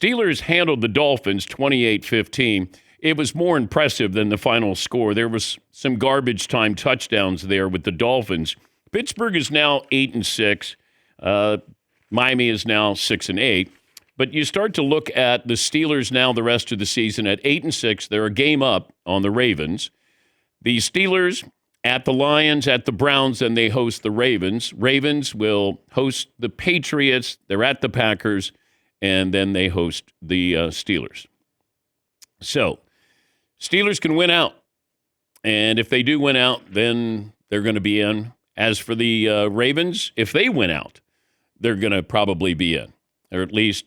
Steelers handled the Dolphins 28-15. It was more impressive than the final score. There was some garbage time touchdowns there with the Dolphins. Pittsburgh is now 8-6. Miami is now 6-8. But you start to look at the Steelers now the rest of the season at 8-6. They're a game up on the Ravens. The Steelers at the Lions, at the Browns, and they host the Ravens. Ravens will host the Patriots. They're at the Packers, and then they host the Steelers. So Steelers can win out. And if they do win out, then they're going to be in. As for the Ravens, if they win out, they're going to probably be in. Or at least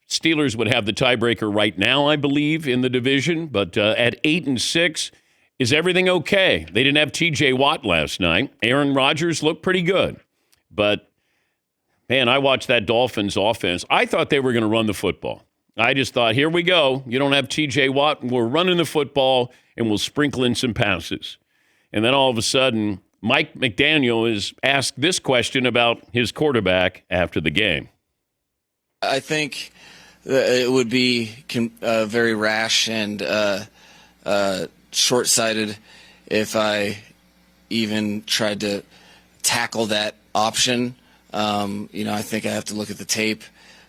Steelers would have the tiebreaker right now, I believe, in the division. But at 8-6, is everything okay? They didn't have T.J. Watt last night. Aaron Rodgers looked pretty good. But, man, I watched that Dolphins offense. I thought they were going to run the football. I just thought, here we go. You don't have T.J. Watt. We're running the football, and we'll sprinkle in some passes. And then all of a sudden, Mike McDaniel is asked this question about his quarterback after the game. I think it would be very rash and short-sighted if I even tried to tackle that option. I think I have to look at the tape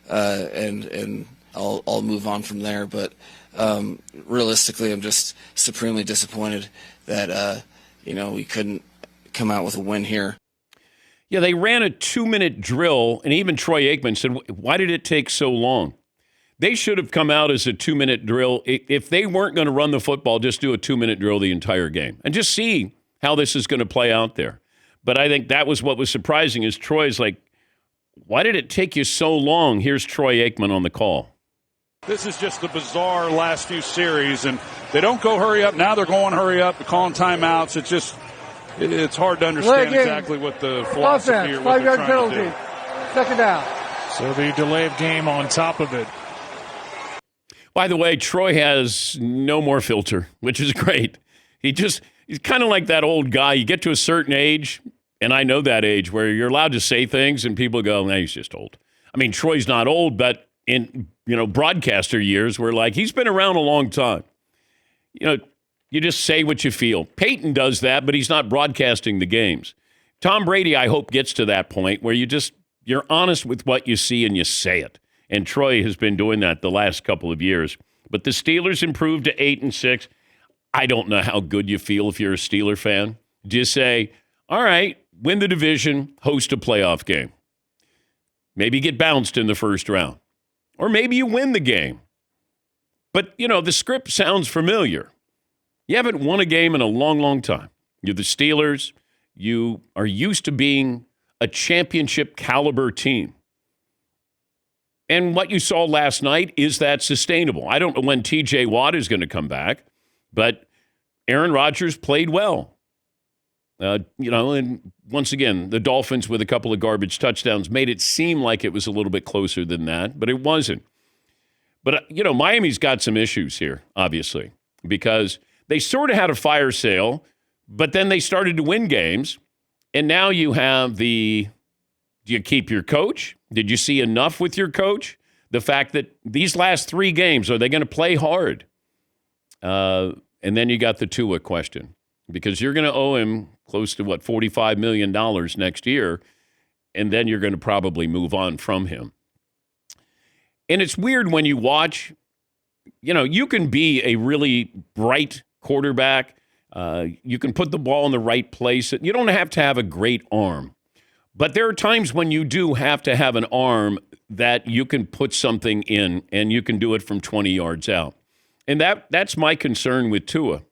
and I'll move on from there. But realistically, I'm just supremely disappointed that we couldn't come out with a win here. Yeah, they ran a 2-minute drill, and even Troy Aikman said, why did it take so long? They should have come out as a 2-minute drill. If they weren't going to run the football, just do a 2-minute drill the entire game and just see how this is going to play out there. But I think that was what was surprising is Troy's like, why did it take you so long? Here's Troy Aikman on the call. This is just the bizarre last few series, and they don't go hurry up. Now they're going hurry up. They're calling timeouts. It's hard to understand exactly what the philosophy or what they're trying to do. Second down. So the delayed game on top of it. By the way, Troy has no more filter, which is great. He's kind of like that old guy. You get to a certain age, and I know that age, where you're allowed to say things, and people go, nah, he's just old. I mean, Troy's not old, but in broadcaster years, we're like, he's been around a long time. You just say what you feel. Peyton does that, but he's not broadcasting the games. Tom Brady, I hope, gets to that point where you're honest with what you see and you say it. And Troy has been doing that the last couple of years. But the Steelers improved to 8-6. I don't know how good you feel if you're a Steeler fan. Do you say, all right, win the division, host a playoff game? Maybe get bounced in the first round. Or maybe you win the game. But, the script sounds familiar. You haven't won a game in a long, long time. You're the Steelers. You are used to being a championship caliber team. And what you saw last night, is that sustainable? I don't know when T.J. Watt is going to come back, but Aaron Rodgers played well. And once again, the Dolphins with a couple of garbage touchdowns made it seem like it was a little bit closer than that, but it wasn't. But, Miami's got some issues here, obviously, because they sort of had a fire sale, but then they started to win games. And now you have do you keep your coach? Did you see enough with your coach? The fact that these last 3 games, are they going to play hard? And then you got the Tua question, because you're going to owe him close to, $45 million next year, and then you're going to probably move on from him. And it's weird when you watch, you can be a really bright quarterback. You can put the ball in the right place. You don't have to have a great arm. But there are times when you do have to have an arm that you can put something in, and you can do it from 20 yards out. And that's my concern with Tua.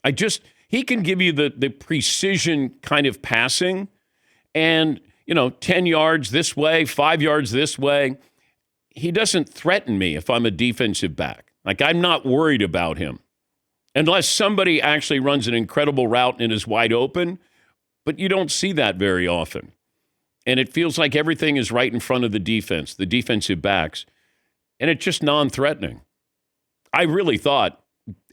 He can give you the precision kind of passing, and, 10 yards this way, 5 yards this way. He doesn't threaten me if I'm a defensive back. Like, I'm not worried about him. Unless somebody actually runs an incredible route and is wide open, but you don't see that very often. And it feels like everything is right in front of the defense, the defensive backs, and it's just non-threatening. I really thought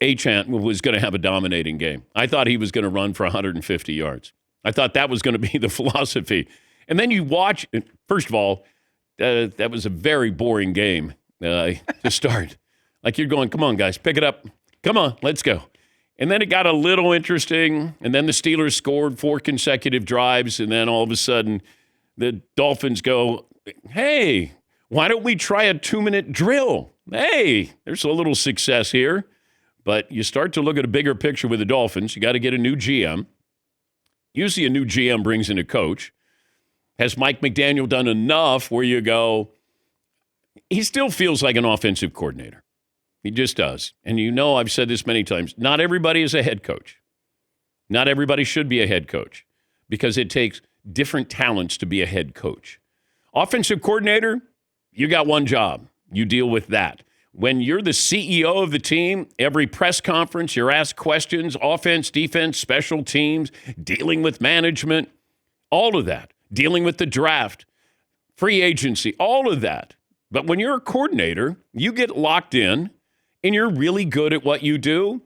Achant was going to have a dominating game. I thought he was going to run for 150 yards. I thought that was going to be the philosophy. And then you watch, first of all, that was a very boring game. to start. Like you're going, come on, guys, pick it up. Come on, let's go. And then it got a little interesting, and then the Steelers scored 4 consecutive drives, and then all of a sudden the Dolphins go, hey, why don't we try a 2-minute drill? Hey, there's a little success here. But you start to look at a bigger picture with the Dolphins. You got to get a new GM. Usually a new GM brings in a coach. Has Mike McDaniel done enough where you go, he still feels like an offensive coordinator. He just does. And you know, I've said this many times, not everybody is a head coach. Not everybody should be a head coach because it takes different talents to be a head coach. Offensive coordinator, you got one job. You deal with that. When you're the CEO of the team, every press conference, you're asked questions, offense, defense, special teams, dealing with management, all of that, dealing with the draft, free agency, all of that. But when you're a coordinator, you get locked in and you're really good at what you do.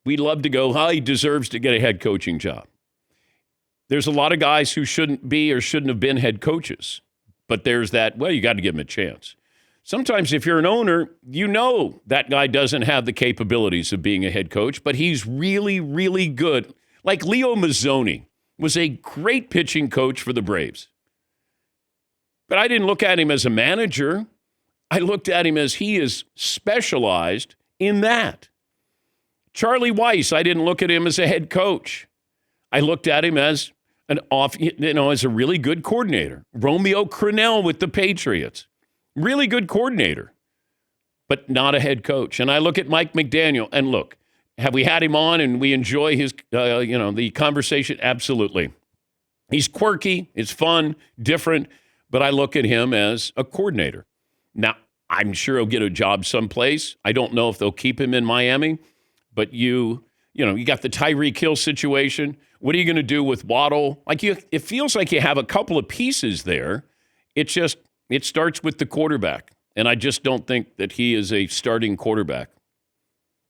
We'd love to go, he deserves to get a head coaching job. There's a lot of guys who shouldn't be or shouldn't have been head coaches. But there's that, you got to give him a chance. Sometimes if you're an owner, you know that guy doesn't have the capabilities of being a head coach, but he's really, really good. Like Leo Mazzoni was a great pitching coach for the Braves. But I didn't look at him as a manager. I looked at him as he is specialized in that. Charlie Weiss, I didn't look at him as a head coach. I looked at him as as a really good coordinator. Romeo Crennel with the Patriots. Really good coordinator, but not a head coach. And I look at Mike McDaniel, and look, have we had him on and we enjoy his, the conversation? Absolutely. He's quirky, it's fun, different, but I look at him as a coordinator. Now, I'm sure he'll get a job someplace. I don't know if they'll keep him in Miami, but you got the Tyreek Hill situation. What are you going to do with Waddle? It feels like you have a couple of pieces there. It starts with the quarterback, and I just don't think that he is a starting quarterback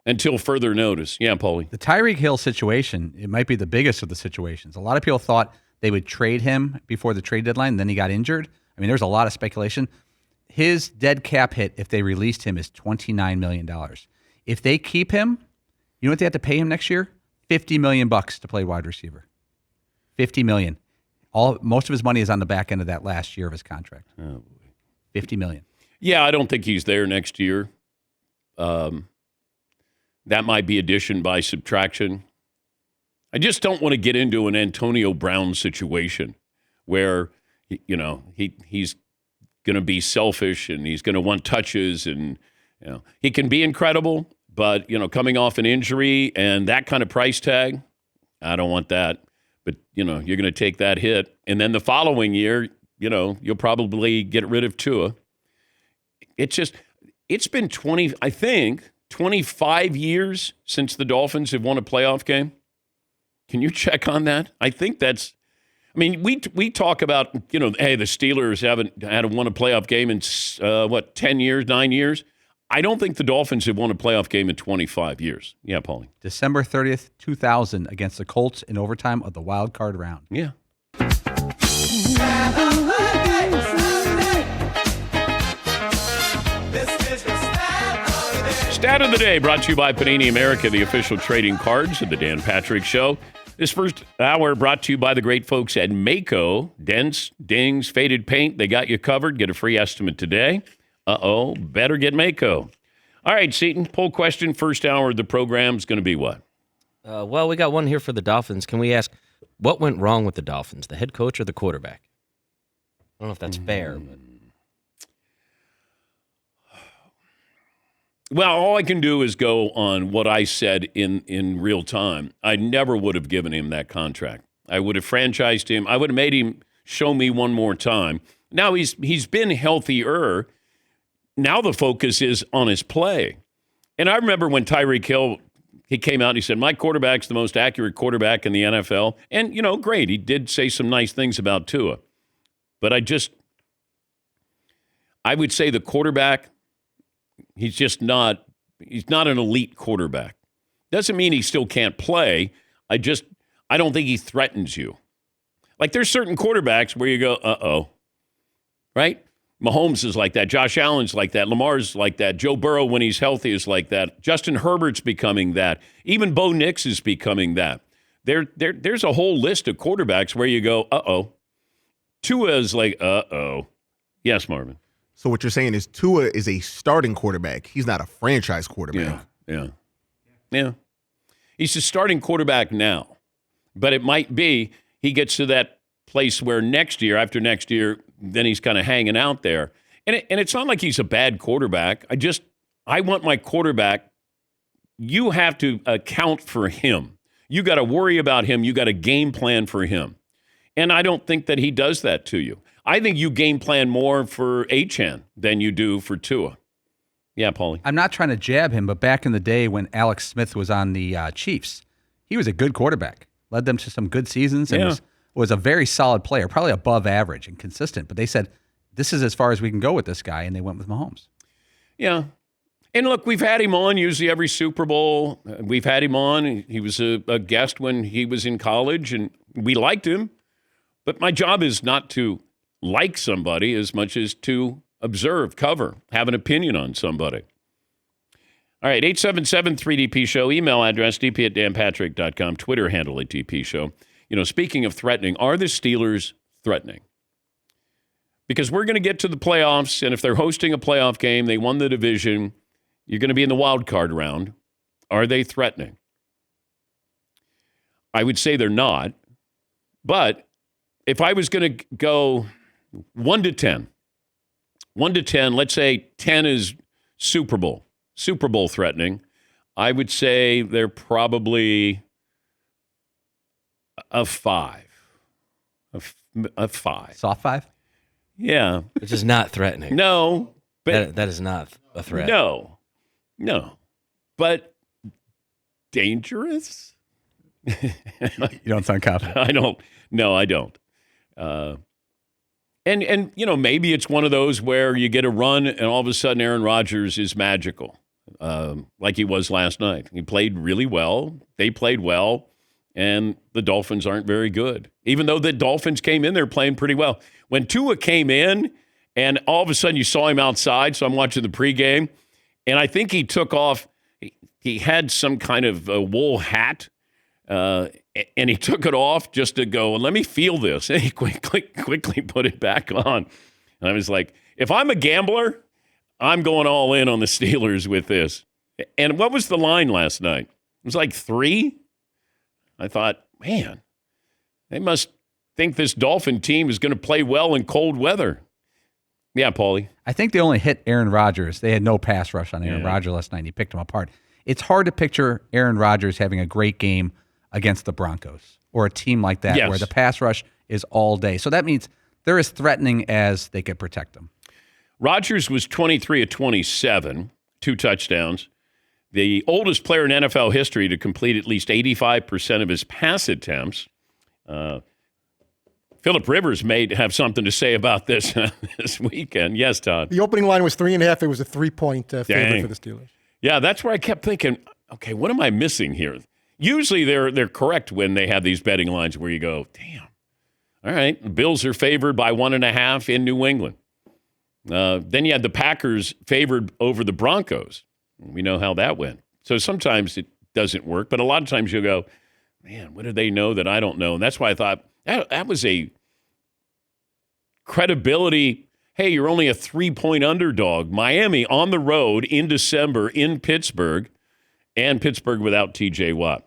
until further notice. Yeah, Paulie. The Tyreek Hill situation, it might be the biggest of the situations. A lot of people thought they would trade him before the trade deadline, and then he got injured. I mean, there's a lot of speculation. His dead cap hit, if they released him, is $29 million. If they keep him, you know what they have to pay him next year? $50 million to play wide receiver. $50 million. Most of his money is on the back end of that last year of his contract. Oh, $50 million. Yeah, I don't think he's there next year. That might be addition by subtraction. I just don't want to get into an Antonio Brown situation where, he's going to be selfish and he's going to want touches and, he can be incredible, but, coming off an injury and that kind of price tag, I don't want that. But, you're going to take that hit. And then the following year, you'll probably get rid of Tua. It's been 25 years since the Dolphins have won a playoff game. Can you check on that? I think we talk about, hey, the Steelers haven't won a playoff game in, 10 years, 9 years? I don't think the Dolphins have won a playoff game in 25 years. Yeah, Paulie. December 30th, 2000 against the Colts in overtime of the wild card round. Yeah. Stat of the day brought to you by Panini America, the official trading cards of the Dan Patrick Show. This first hour brought to you by the great folks at Mako. Dents, dings, faded paint, they got you covered. Get a free estimate today. Better get Mako. All right, Seton, poll question, first hour of the program is going to be what? We got one here for the Dolphins. Can we ask, what went wrong with the Dolphins, the head coach or the quarterback? I don't know if that's fair. But. Well, all I can do is go on what I said in real time. I never would have given him that contract. I would have franchised him. I would have made him show me one more time. Now he's been healthier. Now the focus is on his play. And I remember when Tyreek Hill, he came out and he said, my quarterback's the most accurate quarterback in the NFL. And, great. He did say some nice things about Tua. But I would say the quarterback, he's not an elite quarterback. Doesn't mean he still can't play. I don't think he threatens you. Like there's certain quarterbacks where you go, right? Mahomes is like that. Josh Allen's like that. Lamar's like that. Joe Burrow, when he's healthy, is like that. Justin Herbert's becoming that. Even Bo Nix is becoming that. There's a whole list of quarterbacks where you go, uh-oh. Tua is like, uh-oh. Yes, Marvin. So what you're saying is Tua is a starting quarterback. He's not a franchise quarterback. Yeah. He's a starting quarterback now. But it might be he gets to that place where after next year, then he's kind of hanging out there. And it's not like he's a bad quarterback. I want my quarterback. You have to account for him. You got to worry about him. You got a game plan for him. And I don't think that he does that to you. I think you game plan more for Achane than you do for Tua. Yeah, Paulie. I'm not trying to jab him, but back in the day when Alex Smith was on the Chiefs, he was a good quarterback. Led them to some good seasons and was a very solid player, probably above average and consistent. But they said, this is as far as we can go with this guy, and they went with Mahomes. Yeah. And look, we've had him on usually every Super Bowl. We've had him on. He was a guest when he was in college, and we liked him. But my job is not to like somebody as much as to observe, cover, have an opinion on somebody. All right, 877-3DP Show, email address dp@danpatrick.com, Twitter handle at DP Show. Speaking of threatening, are the Steelers threatening? Because we're going to get to the playoffs, and if they're hosting a playoff game, they won the division, you're going to be in the wild card round. Are they threatening? I would say they're not. But if I was going to go 1 to 10, let's say 10 is Super Bowl threatening, I would say they're probably a 5. A 5. Soft 5? Yeah. Which is not threatening. No. But that is not a threat. No. But dangerous? You don't sound confident. I don't. No, I don't. And maybe it's one of those where you get a run and all of a sudden Aaron Rodgers is magical, like he was last night. He played really well. They played well, and the Dolphins aren't very good. Even though the Dolphins came in, they're playing pretty well. When Tua came in, and all of a sudden you saw him outside, so I'm watching the pregame, and I think he took off. He had some kind of a wool hat, and he took it off just to go, let me feel this. And he quickly put it back on. And I was like, if I'm a gambler, I'm going all in on the Steelers with this. And what was the line last night? It was like 3. I thought, man, they must think this Dolphin team is going to play well in cold weather. Yeah, Paulie. I think they only hit Aaron Rodgers. They had no pass rush on Aaron Rodgers last night. He picked him apart. It's hard to picture Aaron Rodgers having a great game against the Broncos or a team like that where the pass rush is all day. So that means they're as threatening as they could protect them. Rodgers was 23 of 27, 2 touchdowns. The oldest player in NFL history to complete at least 85% of his pass attempts. Phillip Rivers may have something to say about this this weekend. Yes, Todd. The opening line was 3.5. It was a 3-point favorite for the Steelers. Yeah, that's where I kept thinking, okay, what am I missing here? Usually they're correct when they have these betting lines where you go, damn. All right, the Bills are favored by 1.5 in New England. Then you had the Packers favored over the Broncos. We know how that went. So sometimes it doesn't work, but a lot of times you'll go, man, what do they know that I don't know? And that's why I thought that was a credibility. Hey, you're only a 3-point underdog. Miami on the road in December in Pittsburgh, and Pittsburgh without T.J. Watt.